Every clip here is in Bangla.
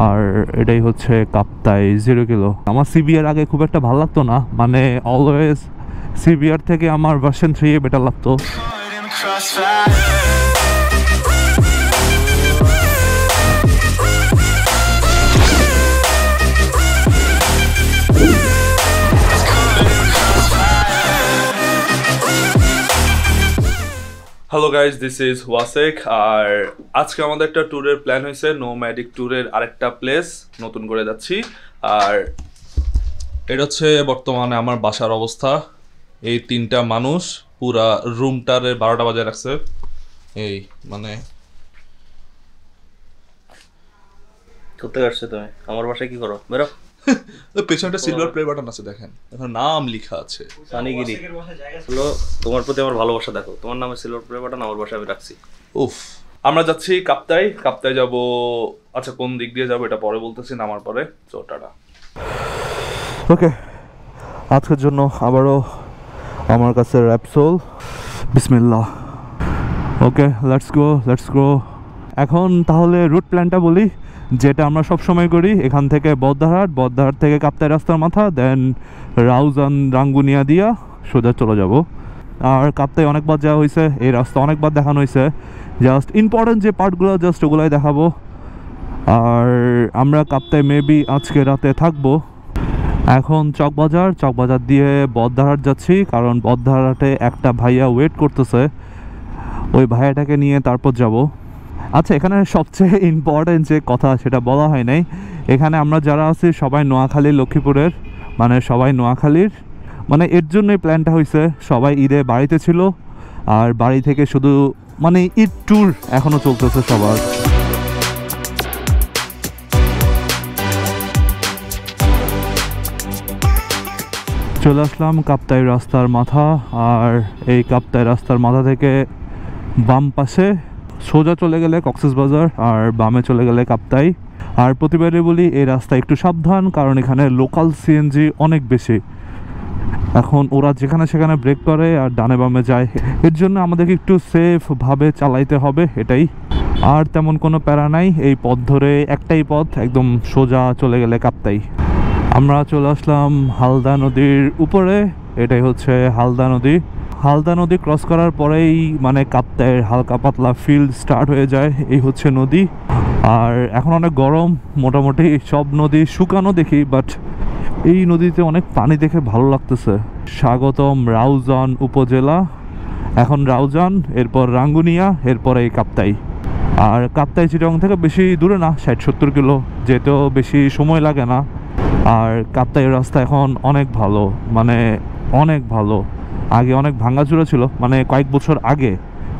আর এটাই হচ্ছে কাপ্তাই 0 কিলো। আমার সিবিআর আগে খুব একটা ভালো লাগতো না, মানে অলওয়েজ সিবিআর থেকে আমার ভার্সন 3 বেটার লাগতো। Hello guys, this is Wasek. আর আজকে আমাদের একটা ট্যুরের প্ল্যান হয়েছে, নোম্যাডিক ট্যুরের আরেকটা প্লেস নতুন করে যাচ্ছি। আর এটা হচ্ছে বর্তমানে আমার বাসার অবস্থা। এই 3টা মানুষ পুরা রুমটারে 12টা বাজে রাখছে। এই মানে কোথায় আসছে তুমি? আমার বাসায় কি করো? বেরো। পেছনটা সিলভার প্লে বাটন আছে, দেখেন এখন নাম লেখা আছে সানিগিরি। হলো তোমার প্রতি আমার ভালোবাসা, দেখো তোমার নামে সিলভার প্লে বাটন আমার বাসায় আমি রাখছি। উফ, আমরা যাচ্ছি কাপ্তাই যাব। আচ্ছা, কোন দিক দিয়ে যাবো এটা পরে বলতেছি, নামার পরে। তো টাটা। ওকে, আজকের জন্য আবারও আমার কাছে র্যাপসোল। বিসমিল্লাহ। ওকে, লেটস গো। এখন তাহলে রুট প্ল্যানটা বলি, যেটা আমরা সবসময় করি। এখান থেকে বদ্দারহাট থেকে কাপ্তাই রাস্তার মাথা, দেন রাউজান রাঙ্গুনিয়া দিয়া সোজা চলে যাব। আর কাপ্তাই অনেকবার যাওয়া হয়েছে, এই রাস্তা অনেকবার দেখানো হয়েছে। জাস্ট ইম্পর্টেন্ট যে পার্টগুলো জাস্ট ওগুলাই দেখাবো। আর আমরা কাপ্তাই মেবি আজকে রাতে থাকবো। এখন চকবাজার দিয়ে বদ্দারহাট যাচ্ছি, কারণ বদ্দারহাটে একটা ভাইয়া ওয়েট করতেছে। ওই ভাইয়াটাকে নিয়ে তারপর যাব। আচ্ছা, এখানে সবচেয়ে ইম্পর্টেন্ট যে কথা সেটা বলা হয় নাই। এখানে আমরা যারা আছি সবাই নোয়াখালী লক্ষ্মীপুরের, মানে সবাই নোয়াখালীর। মানে এর জন্যই প্ল্যানটা হয়েছে। সবাই ঈদে বাড়িতে ছিল, আর বাড়ি থেকে শুধু মানে ঈদ ট্যুর এখনও চলতেছে সবার। চলে আসলাম কাপ্তাই রাস্তার মাথা। আর এই কাপ্তাই রাস্তার মাথা থেকে বাম পাশে সোজা চলে গেলে কক্সবাজার, আর বামে চলে গেলে কাপ্তাই। আর প্রতিবারই বলি এই রাস্তা একটু সাবধান, কারণ এখানে লোকাল সিএনজি অনেক বেশি। এখন ওরা যেখানে সেখানে ব্রেক করে আর ডানে বামে যায়, এর জন্য আমাদেরকে একটু সেফভাবে চালাইতে হবে, এটাই। আর তেমন কোনো প্যারা নাই। এই পথ ধরে একটাই পথ, একদম সোজা চলে গেলে কাপ্তাই। আমরা চলে আসলাম হালদা নদীর উপরে। এটাই হচ্ছে হালদা নদী ক্রস করার পরেই মানে কাপ্তাইয়ের হালকা পাতলা ফিল্ড স্টার্ট হয়ে যায়। এই হচ্ছে নদী। আর এখন অনেক গরম, মোটামুটি সব নদী শুকানো দেখি, বাট এই নদীতে অনেক পানি দেখে ভালো লাগতেছে। স্বাগতম রাউজান উপজেলা। এখন রাউজান, এরপর রাঙ্গুনিয়া, এরপর এই কাপ্তাই। আর কাপ্তাই চিটাগং থেকে বেশি দূরে না, 60-70 কিলো, যেতেও বেশি সময় লাগে না। আর কাপ্তাইয়ের রাস্তা এখন অনেক ভালো, মানে অনেক ভালো। আগে অনেক ভাঙাচুরা ছিল, মানে কয়েক বছর আগে।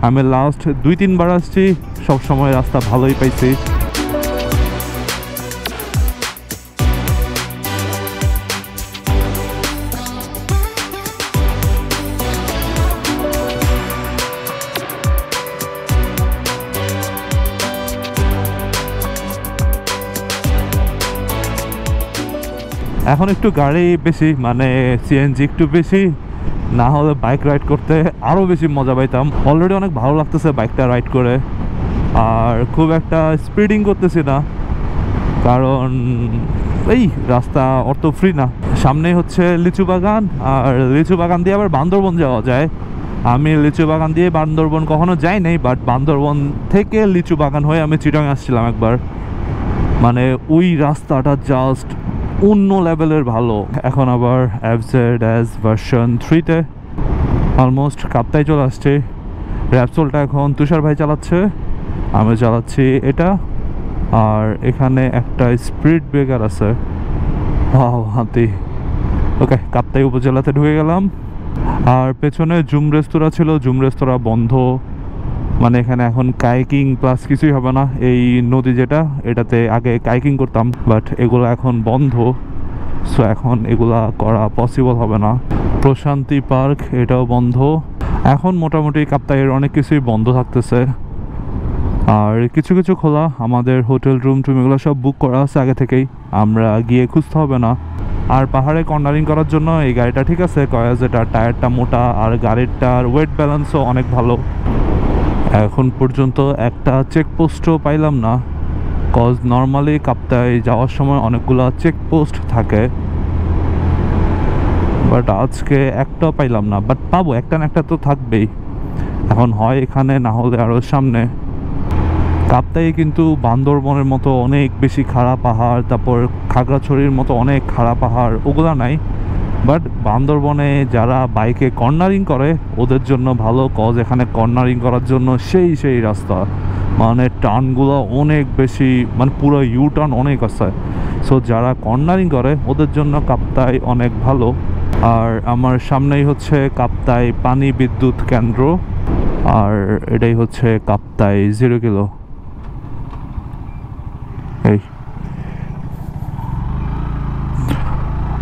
আমি লাস্ট 2-3 বার আসছি, সবসময় রাস্তা ভালোই পাইছি। এখন একটু গাড়ি বেশি, মানে সিএনজি একটু বেশি, না হলে বাইক রাইড করতে আরও বেশি মজা পাইতাম। অলরেডি অনেক ভালো লাগতেছে বাইকটা রাইড করে। আর খুব একটা স্পিডিং করতেছি না, কারণ এই রাস্তা অত ফ্রি না। সামনেই হচ্ছে লিচু বাগান, আর লিচু বাগান দিয়ে আবার বান্দরবন যাওয়া যায়। আমি লিচু বাগান দিয়ে বান্দরবন কখনো যাই নাই, বাট বান্দরবন থেকে লিচু বাগান হয়ে আমি চিটাং আসছিলাম একবার। মানে ওই রাস্তাটা জাস্ট অন্য লেভেলের ভালো। এখন আবার FZ ভার্সন 3-তে অলমোস্ট কাপ্তাই চলে আসছে। র্যাপসোলটা এখন তুষার ভাই চালাচ্ছে, আমি চালাচ্ছি এটা। আর এখানে একটা স্পিড ব্রেকার আছে, হাতি। ওকে, কাপ্তাই উপজেলাতে ঢুকে গেলাম। আর পেছনে জুম রেস্তোরাঁ ছিল, জুম রেস্তোরাঁ বন্ধ। মানে এখানে এখন কাইকিং প্লাস কিছুই হবে না। এই নদী যেটা, এটাতে আগে কাইকিং করতাম, বাট এগুলো এখন বন্ধ। সো এখন এগুলা করা পসিবল হবে না। প্রশান্তি পার্ক, এটাও বন্ধ। এখন মোটামুটি কাপ্তাইয়ের অনেক কিছুই বন্ধ থাকতেছে, আর কিছু কিছু খোলা। আমাদের হোটেল রুম এগুলো সব বুক করা আছে আগে থেকেই, আমরা গিয়ে খুঁজতে হবে না। আর পাহাড়ে কর্নারিং করার জন্য এই গাড়িটা ঠিক আছে, কয়া যেটা টায়ারটা মোটা, আর গাড়িটার ওয়েট ব্যালেন্সও অনেক ভালো। এখন পর্যন্ত একটা চেকপোস্টও পাইলাম না, কজ নর্মালি কাপ্তাই যাওয়ার সময় অনেকগুলো চেকপোস্ট থাকে, বাট আজকে একটাও পাইলাম না। বাট পাবো, একটা না একটা তো থাকবেই। এখন হয় এখানে, না হলে আরও সামনে। কাপ্তাই কিন্তু বান্দরবনের মতো অনেক বেশি খাড়া পাহাড়, তারপর খাগড়াছড়ির মতো অনেক খাড়া পাহাড় ওগুলা নাই। বাট বান্দরবনে যারা বাইকে কর্নারিং করে ওদের জন্য ভালো, কজ এখানে কর্নারিং করার জন্য সেই রাস্তা, মানে টার্নগুলো অনেক বেশি, মানে পুরো ইউ টার্ন অনেক আছে। সো যারা কর্নারিং করে ওদের জন্য কাপ্তাই অনেক ভালো। আর আমার সামনেই হচ্ছে কাপ্তাই পানি বিদ্যুৎ কেন্দ্র, আর এটাই হচ্ছে কাপ্তাই 0 কিলো। এই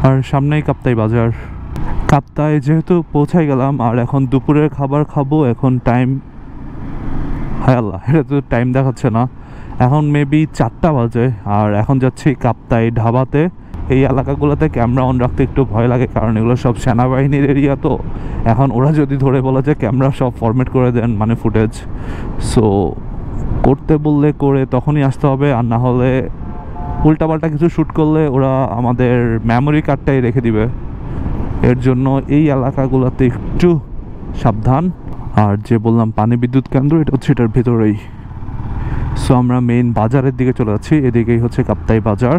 আর সামনেই কাপ্তাই বাজার। কাপ্তাই যেহেতু পৌঁছাই গেলাম, আর এখন দুপুরের খাবার খাবো। এখন টাইম, হায় আল্লাহ, এটা তো টাইম দেখাচ্ছে না, এখন মেবি 4টা বাজে। আর এখন যাচ্ছি কাপ্তাই ধাবাতে। এই এলাকাগুলোতে ক্যামেরা অন রাখতে একটু ভয় লাগে, কারণ এগুলো সব সেনাবাহিনীর এরিয়া, তো এখন ওরা যদি ধরে বলে যে ক্যামেরা সব ফরম্যাট করে দেন, মানে ফুটেজ, সো করতে বললে করে তখনই আসতে হবে, আর না হলে উল্টাপাল্টা কিছু শ্যুট করলে ওরা আমাদের মেমোরি কার্ডটাই রেখে দিবে। এর জন্য এই এলাকাগুলোতে একটু সাবধান। আর যে বললাম পানি বিদ্যুৎ কেন্দ্র, এটা হচ্ছে এটার ভেতরেই। সো আমরা মেইন বাজারের দিকে চলে যাচ্ছি। এদিকেই হচ্ছে কাপ্তাই বাজার,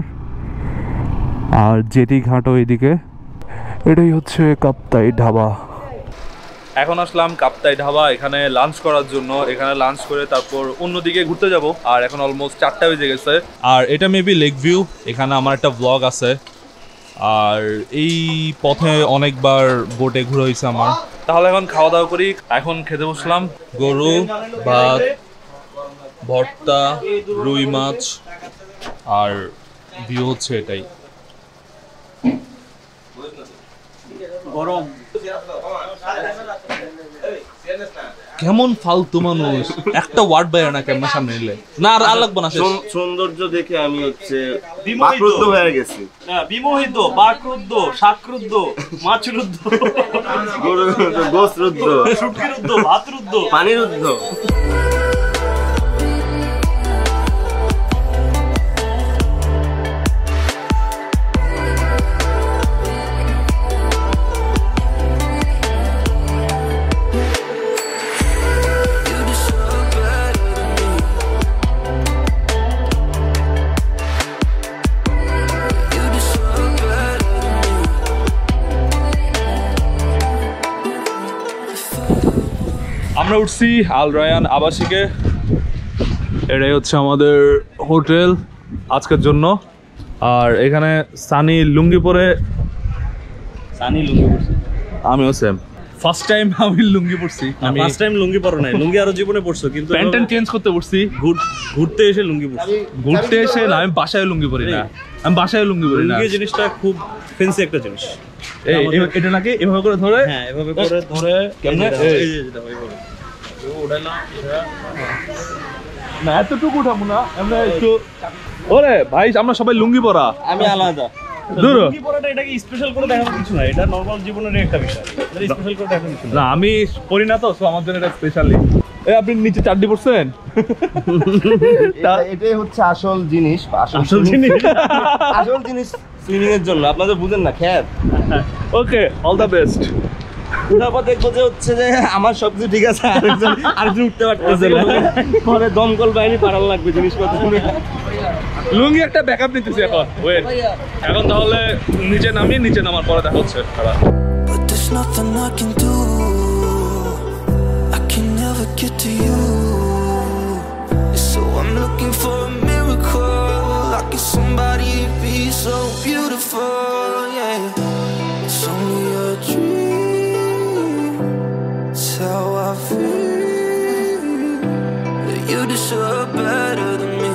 আর জেটি ঘাটও এদিকে। এটাই হচ্ছে কাপ্তাই ঢাবা। এখন আসলাম কাপ্তাই ঢাবা এখানে লাঞ্চ করার জন্য। এখানে লাঞ্চ করে তারপর অন্যদিকে ঘুরতে যাব। আর এখন অলমোস্ট 4টা বেজে গেছে। আর এটা মেবি লেক ভিউ, এখানে আমার একটা ব্লগ আছে। আর এই পথে অনেকবার বোটে ঘুরে হয়েছে আমার। তাহলে এখন খাওয়া দাওয়া করি। এখন খেতে বসলাম গরু ভাত, ভর্তা, রুই মাছ, আর ভিউ হচ্ছে এটাই। কেমন ফালতু মানুষ, একটা ওয়ার্ড বাইরে না ক্যামেরার সামনে নিলে না, আর লাগবে না। সৌন্দর্য দেখে আমি হচ্ছে বাকরুদ্ধ হয়ে গেছি। বিমোহিত, বাকরুদ্ধ, শাকরুদ্ধ, মাছরুদ্ধ, গোসরুদ্ধ, শুটকিরুদ্ধ, ভাতরুদ্ধ, পানিরুদ্ধ। আমরা উঠছি আল রায়ান আবাসিকে। এটাই হচ্ছে আমাদের হোটেল আজকের জন্য। আর এখানে সানি লুঙ্গি পরে, সানি লুঙ্গি পরছে, আমিও সেম ফার্স্ট টাইম আমি লুঙ্গি পরছি। আমি ফার্স্ট টাইম লুঙ্গি পরো নাই, লুঙ্গি আরো জীবনে পরছো, কিন্তু প্যান্ট চেঞ্জ করতে পরছি। ঘুরতে এসে লুঙ্গি পরছি। ঘুরতে এসে না, আমি বাসায় লুঙ্গি পরি না, আমি বাসায় লুঙ্গি পরি না। লুঙ্গি জিনিসটা খুব ফ্যান্সি একটা জিনিস। এটা নাকি এভাবে করে ধরে, হ্যাঁ এভাবে করে ধরে কেমনে এই যে যেটা ওইভাবে ওটা না, না এতটুকু উঠাবো না আমরা একটু। ওরে ভাই, আমরা সবাই লুঙ্গি পরা, আমি আলাদা। দূর লুঙ্গি পরাটা এটাকে স্পেশাল করে দেখানোর কিছু না, এটা নরমাল জীবনের একটা বিষয়, এটা স্পেশাল করে দেখানোর কিছু না। আমি পরি না তো, আমার জন্য এটা স্পেশালি। আপনি নিচে চাড্ডি পরছেন? এটাই হচ্ছে আসল জিনিস, আসল জিনিস, আসল জিনিস সুইমিং এর জন্য। আপনাদের বুঝেন না খ্যাত। ওকে, অল দ্য বেস্ট। তারপর দেখবো যে হচ্ছে যে আমার সবকিছু ঠিক আছে, আরেকজন উঠতে পারতেছে না, পরে দমকল বাহিনী পাঠান লাগবে জিনিসপত্র। লুঙ্গি একটা ব্যাকআপ নিতেছি এখন। ওয়েট, এখন তাহলে নিচে নামার পরে দেখা হচ্ছে। But there's nothing I can do, I can never get to you. So I'm looking for a miracle, like it's somebody to be so beautiful, yeah. It's only a dream, it's how I feel, that you deserve better than me.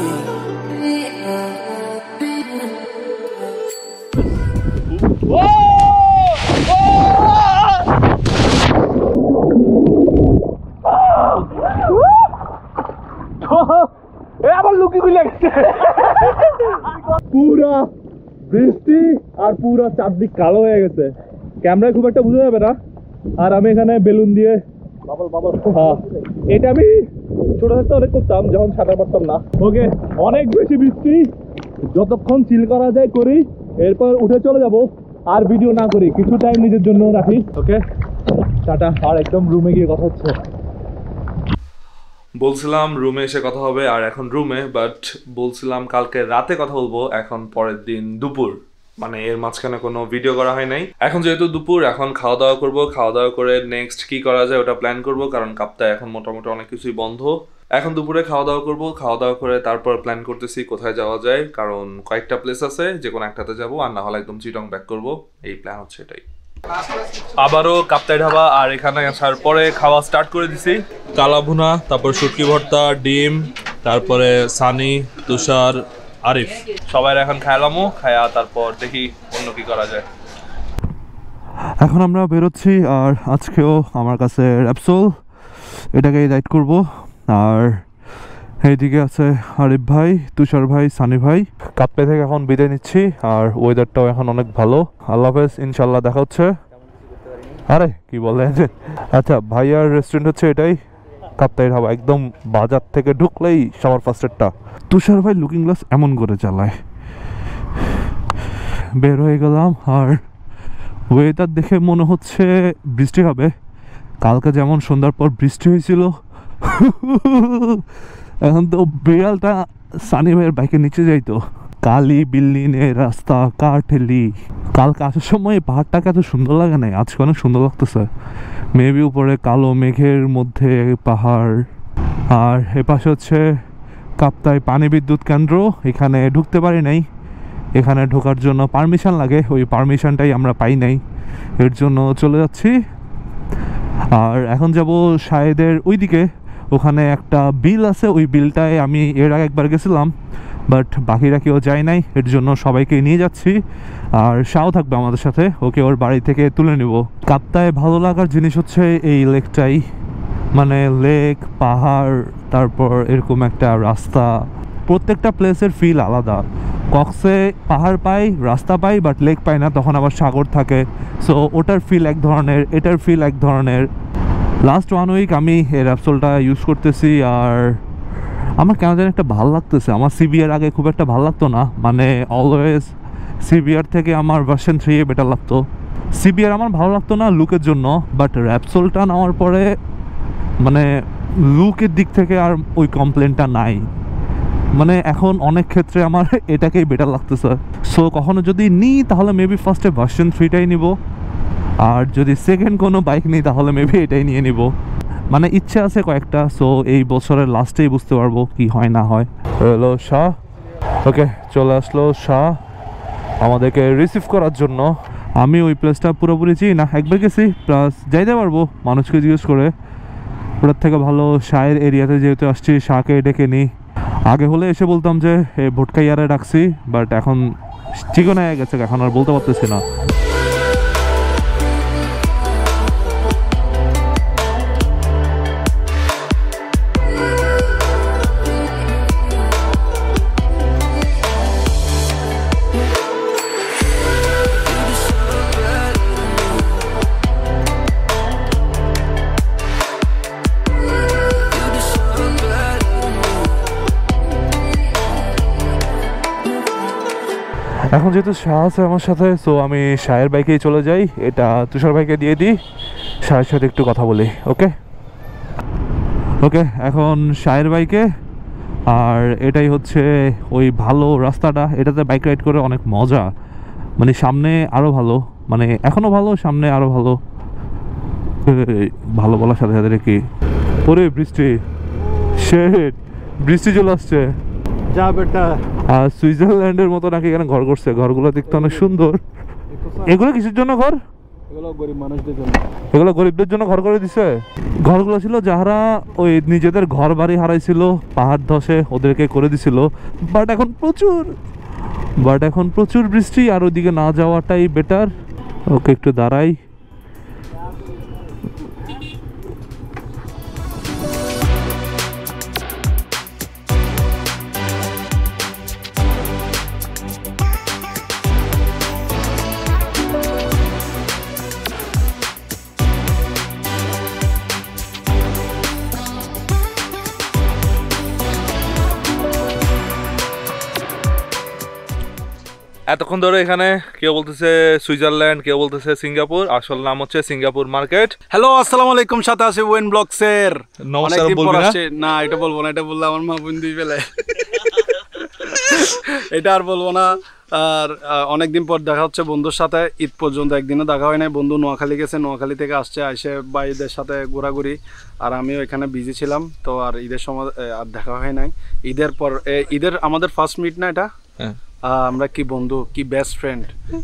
আবার লুকি খুলে গেছে। পুরা বৃষ্টি আর পুরা চারদিক কালো হয়ে গেছে, ক্যামেরায় খুব একটা বোঝা যাবে না। আর আমি এখানে বেলুন দিয়ে, এটা আমি ছোট থাকতে অনেক করতাম, যখন সাঁতার পারতাম না। ওকে, অনেক বেশি বৃষ্টি, যতক্ষণ চিল করা যায় করি, এরপর উঠে চলে যাব। আর ভিডিও না করি, কিছু টাইম নিজের জন্য রাখি। ওকে, টাটা। আর একদম রুমে গিয়ে কথা হচ্ছে। বলছিলাম রুমে এসে কথা হবে, আর এখন রুমে, বাট বলছিলাম কালকে রাতে কথা বলবো, এখন পরের দিন দুপুর, মানে এর মাঝখানে কোনো ভিডিও করা হয় নাই। এখন যেহেতু দুপুর, এখন খাওয়া দাওয়া করবো, খাওয়া দাওয়া করে নেক্সট কি করা যায় ওটা প্ল্যান করবো, কারণ কাপ্তায় এখন মোটামুটি অনেক কিছুই বন্ধ। এখন দুপুরে খাওয়া দাওয়া করবো, খাওয়া দাওয়া করে তারপর প্ল্যান করতেছি কোথায় যাওয়া যায়, কারণ কয়েকটা প্লেস আছে, যে কোনো একটাতে যাবো, আর না হলে একদম চিটং ব্যাক করবো। এই প্ল্যান হচ্ছে এটাই। আবারও কাপ্তাই ঢাবা, আর এখানে আসার পরে খাওয়া স্টার্ট করে দিছি। কালা ভুনা, তারপর শুটকি ভর্তা, ডিম, তারপরে সানি, তুষার, আরিফ, সবাই এখন খাইলামও, খায়া তারপর দেখি অন্য কি করা যায়। এখন আমরা বেরোচ্ছি, আর আজকেও আমার কাছে র্যাপসোল, এটাকেই রাইড করব। আর এইদিকে আছে আরিফ ভাই, তুষার ভাই, সানি ভাই। কাপ্তাই থেকে এখন বিদায় নিচ্ছি, আর ওয়েদারটাও এখন অনেক ভালো। আল্লাহ হাফেজ, ইনশাল্লাহ দেখা হচ্ছে। আরে কি বলে, আচ্ছা ভাইয়ার রেস্টুরেন্ট হচ্ছে এটাই, কাপ্তাই ঢাবা, একদম বাজার থেকে ঢুকলেই সবার ফার্স্টেরটা। তুষার ভাই লুকিং গ্লাস এমন করে চালায়। বের হয়ে গেলাম, আর ওয়েদার দেখে মনে হচ্ছে বৃষ্টি হবে। কালকে যেমন সন্ধ্যার পর বৃষ্টি হয়েছিল, এখন তো বিড়ালটা সানি ভাইয়ের বাইকে নিচে যাইতো। কালি বিল্ডিনের রাস্তা কাঠেলি। কালকে আসার সময় পাহাড়টাকে এত সুন্দর লাগে নাই, আজকে অনেক সুন্দর লাগতেছে। মেবি উপরে কালো মেঘের মধ্যে পাহাড়। আর এপাশে হচ্ছে কাপ্তাই পানি বিদ্যুৎ কেন্দ্র, এখানে ঢুকতে পারি নাই। এখানে ঢোকার জন্য পারমিশন লাগে, ওই পারমিশনটাই আমরা পাই নাই, এর জন্য চলে যাচ্ছি। আর এখন যাব শাহেদের ওইদিকে, ওখানে একটা বিল আছে, ওই বিলটায় আমি এর আগে একবার গেছিলাম, বাট বাকিরা কেউ যায় নাই, এর জন্য সবাইকে নিয়ে যাচ্ছি। আর শাও থাকবে আমাদের সাথে, ওকে ওর বাড়ি থেকে তুলে নেব। কাপ্তায় ভালো লাগার জিনিস হচ্ছে এই লেকটাই, মানে লেক, পাহাড়, তারপর এরকম একটা রাস্তা। প্রত্যেকটা প্লেসের ফিল আলাদা। কক্সে পাহাড় পাই, রাস্তা পাই, বাট লেক পাই না, তখন আবার সাগর থাকে। সো ওটার ফিল এক ধরনের, এটার ফিল এক ধরনের। লাস্ট 1 উইক আমি এই র্যাপসোলটা ইউজ করতেছি, আর আমার কেন জানি একটা ভালো লাগতেছে। আমার সিবিআর আগে খুব একটা ভালো লাগতো না, মানে অলওয়েজ সিবিআর থেকে আমার ভার্সন 3 বেটার লাগতো। সিবিআর আমার ভালো লাগতো না লুকের জন্য, বাট র্যাপসোলটা নেওয়ার পরে মানে লুকের দিক থেকে আর ওই কমপ্লেনটা নাই। মানে এখন অনেক ক্ষেত্রে আমার এটাকেই বেটার লাগতেছে। সো কখনো যদি নিই তাহলে মেবি ফার্স্টে ভার্সন 3টাই নিব, আর যদি সেকেন্ড কোনো বাইক নিই তাহলে মেবি এটাই নিয়ে নিব। মানে ইচ্ছে আছে কয়েকটা, সো এই বছরের লাস্টেই বুঝতে পারবো কি হয় না হয়। হ্যালো শাহ, ওকে চলে আসলো শাহ আমাদেরকে রিসিভ করার জন্য। আমি ওই প্লেসটা পুরোপুরি চিনি না, একবার গেছি, প্লাস যাইতে পারবো মানুষকে জিজ্ঞেস করে। ওটার থেকে ভালো শাহের এরিয়াতে যেহেতু আসছি, শাহকে ডেকে নিই। আগে হলে এসে বলতাম যে ভোটকা ইয়ারে ডাকছি, বাট এখন ঠিকানা হয়ে গেছে, এখন আর বলতে পারতেছি না। এখন যেহেতু শাহ আছে আমার সাথে, সো আমি শাহের বাইকেই চলে যাই। এটা তুষার ভাইকে দিয়ে দিই, শাহের সাথে একটু কথা বলি। ওকে ওকে, এখন শাহের বাইকে। আর এটাই হচ্ছে ওই ভালো রাস্তাটা, এটাতে বাইক রাইড করে অনেক মজা। মানে সামনে আরও ভালো, মানে এখনও ভালো, সামনে আরও ভালো। ভালো বলার সাথে সাথে কি ওরে বৃষ্টি, শেট বৃষ্টি চলে আসছে। যা বেটা, আর সুইজারল্যান্ডের মতো নাকি এখানে ঘর করছে, ঘরগুলো দেখতে অনেক সুন্দর। এগুলো কিসের জন্য ঘর? এগুলো গরিব মানুষদের জন্য, এগুলো গরিবদের জন্য ঘর করে দিছে। ঘরগুলো ছিল যারা ওই নিজেদের ঘর বাড়ি হারাইছিল পাহাড় ধসে, ওদেরকে করে দিছিল। বাট এখন প্রচুর বৃষ্টি, আর ওইদিকে না যাওয়াটাই বেটার। ওকে একটু দাঁড়াই। এতক্ষণ ধরে এখানে কেউ বলতেছে সুইজারল্যান্ড, কেউ বলতেছে সিঙ্গাপুর, আসল নাম হচ্ছে সিঙ্গাপুর মার্কেট। হ্যালো আসসালামু আলাইকুম, সাথে আছে ওয়েন ব্লগসের। নমস্কার বলবি না? না এটা বলবো না, এটা বললে আমার মা বোন দুই বেলে এটা আর বলবো না। আর অনেকদিন পর দেখা হচ্ছে বন্ধুর সাথে। ঈদ পর্যন্ত একদিনও দেখা হয় নাই। বন্ধু নোয়াখালী গেছে, নোয়াখালী থেকে আসছে, এসে ভাইদের সাথে ঘোরাঘুরি, আর আমিও এখানে বিজি ছিলাম, তো আর ঈদের সময় আর দেখা হয় নাই। ঈদের পর ঈদের আমাদের ফার্স্ট মিট না এটা। আমরা কি বন্ধু, কি বেস্ট ফ্রেন্ড।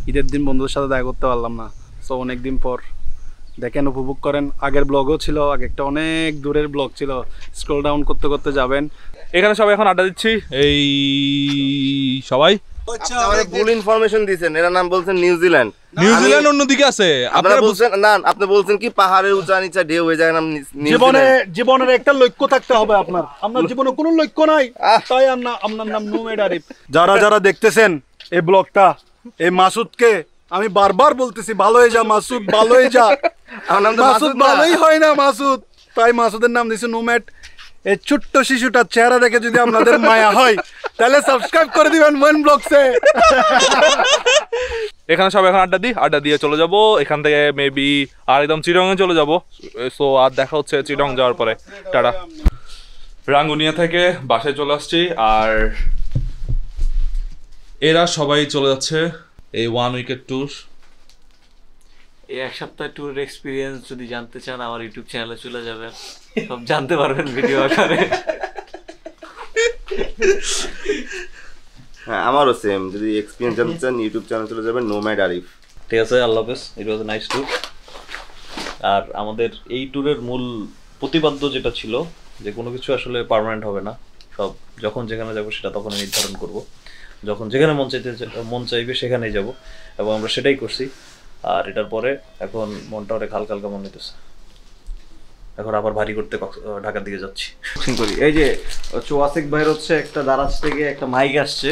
ঈদের দিন বন্ধুদের সাথে দেখা করতে পারলাম না, সো অনেকদিন পর দেখেন, উপভোগ করেন। আগের ব্লগও ছিল, আগে একটা অনেক দূরের ব্লগ ছিল, স্ক্রল ডাউন করতে করতে যাবেন। এখানে সবাই এখন আড্ডা দিচ্ছি। এই সবাই ভুল ইনফরমেশন দিয়েছেন, এর নাম বলছেন নিউজিল্যান্ড। নিউজিল্যান্ড অন্যদিকে আছে, আপনারা বলছেন না, আপনি বলছেন কি পাহাড়ের উঁচা নিচা ঢেউ হয়ে যায় নাম জীবনের একটা লক্ষ্য থাকতে হবে আপনার। আপনার জীবনে কোনো লক্ষ্য নাই, তাই আপনার নাম নোম্যাড আরিফ। যারা দেখতেছেন এই ব্লগটা, এই মাসুদকে আমি বারবার বলতেছি, ভালো হয়ে যা মাসুদ, ভালো হয়ে যা। মাসুদ ভালোই হয় না মাসুদ, তাই মাসুদের নাম দিয়েছে নোম্যাড। এই ছোট্ট শিশুটার চেহারা দেখে যদি আপনাদের মায়া হয়, তাহলে সাবস্ক্রাইব করে দিবেন ওয়েন ব্লগসে। এখানে সবাই এখন আড্ডা দিয়ে চলে যাব এখান থেকে, মেবি আর একদম চিটংয়ে চলে যাব। সো আর দেখা হচ্ছে চিটং যাওয়ার পরে। টাটা। রাঙ্গুনিয়া থেকে বাসায় চলে আসছি, আর এরা সবাই চলে যাচ্ছে এই 1 উইকের ট্যুর। এই এক সপ্তাহ ট্যুরের এক্সপিরিয়েন্স যদি জানতে চান, আমার ইউটিউব চ্যানেলে চলে যাবেন, সব জানতে পারবেন ভিডিও আকারে। হ্যাঁ, আমারও সেম। যদি এক্সপিরিয়েন্স জানতে চান, ইউটিউব চ্যানেল চলে যাবেন নোম্যাড আরিফ। ঠিক আছে, আল্লাহ হাফেজ। ইট ওয়াজ এ নাইস ট্যুর। আর আমাদের এই ট্যুরের মূল প্রতিপাদ্য যেটা ছিল, যে কোনো কিছু আসলে পার্মানেন্ট হবে না, সব যখন যেখানে যাবো সেটা তখনই নির্ধারণ করব, যখন যেখানে মন চাইবে সেখানেই যাব, এবং আমরা সেটাই করছি। আর এটার পরে এখন মনটা অনেক হালকা হালকা মনে হইতেছে। এখন আবার ভারী করতে ঢাকার দিকে যাচ্ছি। করি এই যে ওয়াসিক ভাইয়ের হচ্ছে একটা দারাজ থেকে একটা মাইক আসছে,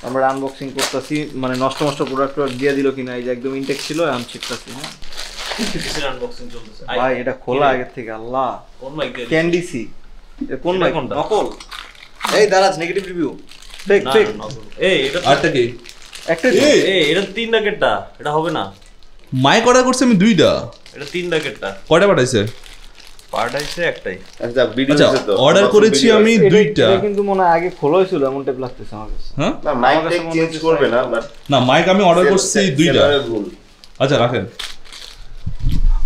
আমরা আনবক্সিং করতেছি, মানে নষ্ট প্রোডাক্ট দিয়ে দিল কিনা। এই যে একদম ইনটেক ছিল, আমি শিখতেছি। হ্যাঁ, আনবক্সিং চলতেছে ভাই, এটা খোলা আগে থেকে। আল্লাহ, কোন মাইক দিয়ে ক্যান্ডিসি? কোন মাইক? নকল। এই দারাজ নেগেটিভ রিভিউ, ফেক। এই এটা আরটা কি একটা? এই এটা 3 প্যাকেটটা, এটা হবে না। মাইক অর্ডার করছি আমি 2টা, এটা 3 প্যাকেটটা। কয়টা পাঠাইছে? পাঠাইছে একটাই। আচ্ছা, ভিডিও তো অর্ডার করেছি আমি 2টা, কিন্তু মনে হয় আগে খোলা হয়েছিল এমন টাইপ লাগতেছে আমার কাছে। হ্যাঁ, না, মাইক চেঞ্জ করবে না, বাট না, মাইক আমি অর্ডার করছি 2টা। ভুল। আচ্ছা রাখেন।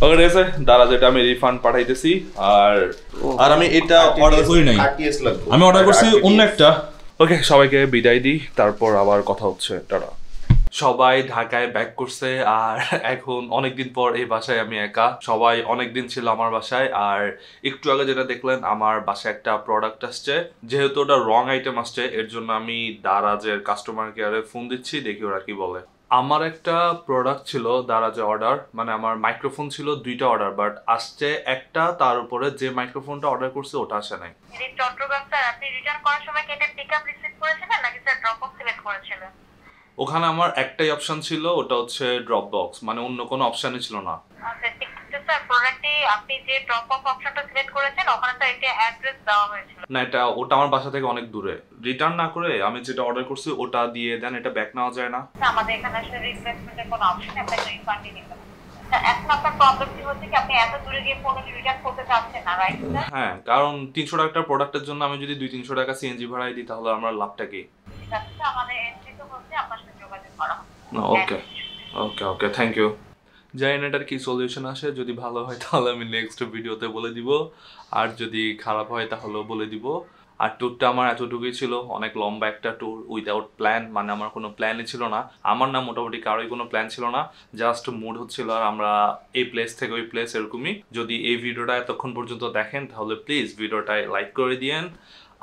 ওকে, ঠিক আছে, দাঁড়া, যেটা আমি রিফান্ড পাঠাইতেছি। আর আমি এটা অর্ডার করি নাই, আরটিএস লাগবে। আমি অর্ডার করছি অন্য একটা। ওকে, সবাইকে বিদায় দিই, তারপর আবার কথা হচ্ছে। টাটা। সবাই ঢাকায় ব্যাক করছে, আর এখন অনেকদিন পর এই বাসায় আমি একা। সবাই অনেকদিন ছিল আমার বাসায়, আর একটু আগে যেটা দেখলেন, আমার বাসায় একটা প্রোডাক্ট আসছে। যেহেতু ওটা রং আইটেম আসছে, এর জন্য আমি দারাজের কাস্টমার কেয়ারে ফোন দিচ্ছি, দেখি ওরা কি বলে। আমার একটা প্রোডাক্ট ছিল দারাজে অর্ডার, মানে আমার মাইক্রোফোন ছিল 2টা অর্ডার, বাট আসছে একটা, তার উপরে যে মাইক্রোফোনটা অর্ডার করছে ওটা আসে নাই। চট্টগ্রাম স্যার, আপনি রিটার্ন করার সময় কি এটা পিকআপ রিসিভ করেছিলেন নাকি স্যার ড্রপ বক্স সিলেক্ট করেছিলেন? ওখানে আমার একটাই অপশন ছিল, ওটা হচ্ছে ড্রপ বক্স, মানে অন্য কোনো অপশনই ছিল না। আচ্ছা, ঠিক আছে স্যার, প্রোডাক্টে আপনি যে ড্রপ বক্স অপশনটা সিলেক্ট করেছেন, ওখানে তো একটা অ্যাড্রেস দেওয়া হয়েছিল। না, ওটা আমার বাসা থেকে অনেক দূরে। রিটার্ন না করে আমি যেটা অর্ডার করছি ওটা দিয়ে দেন, এটা ব্যাক নেওয়া যায় না। আমাদের এখানে আসলে রিপ্লেসমেন্টের কোনো অপশন নেই, আপনি রিফান্ডই নিতে পারেন। এখন আপনার প্রবলেম কি হচ্ছে কি, আপনি এত দূরে গিয়ে ফোন রিটার্ন করতে চাচ্ছেন না, রাইট স্যার? হ্যাঁ, কারণ 300 টাকার প্রোডাক্টের জন্য আমি যদি 200-300 টাকা সিএনজি ভাড়াই দিই, তাহলে আমার লাভটা কি? ঠিক আছে, আমাদের এন্ট্রি তো হচ্ছে, আপনার সাথে যোগাযোগ করা হবে। ওকে, থ্যাংক ইউ। জানি না এটার কি সলিউশন আসে, যদি ভালো হয় তাহলে আমি নেক্সট ভিডিওতে বলে দিব, আর যদি খারাপ হয় তাহলেও বলে দিব। আর ট্যুরটা আমার এতটুকুই ছিল, অনেক লম্বা একটা ট্যুর উইদাউট প্ল্যান, মানে আমার কোনো প্ল্যানই ছিল না, আমার না মোটামুটি কারোই কোনো প্ল্যান ছিল না, জাস্ট মুড হচ্ছিল, আর আমরা এই প্লেস থেকে ওই প্লেস এরকমই। যদি এই ভিডিওটা এতক্ষণ পর্যন্ত দেখেন, তাহলে প্লিজ ভিডিওটায় লাইক করে দিয়েন,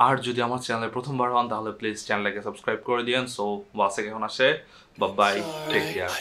আর যদি আমার চ্যানেলে প্রথমবার হন তাহলে প্লিজ চ্যানেলটাকে সাবস্ক্রাইব করে দিয়েন। সো ওয়াসিক এখন আসে, বাই, টেক কেয়ার।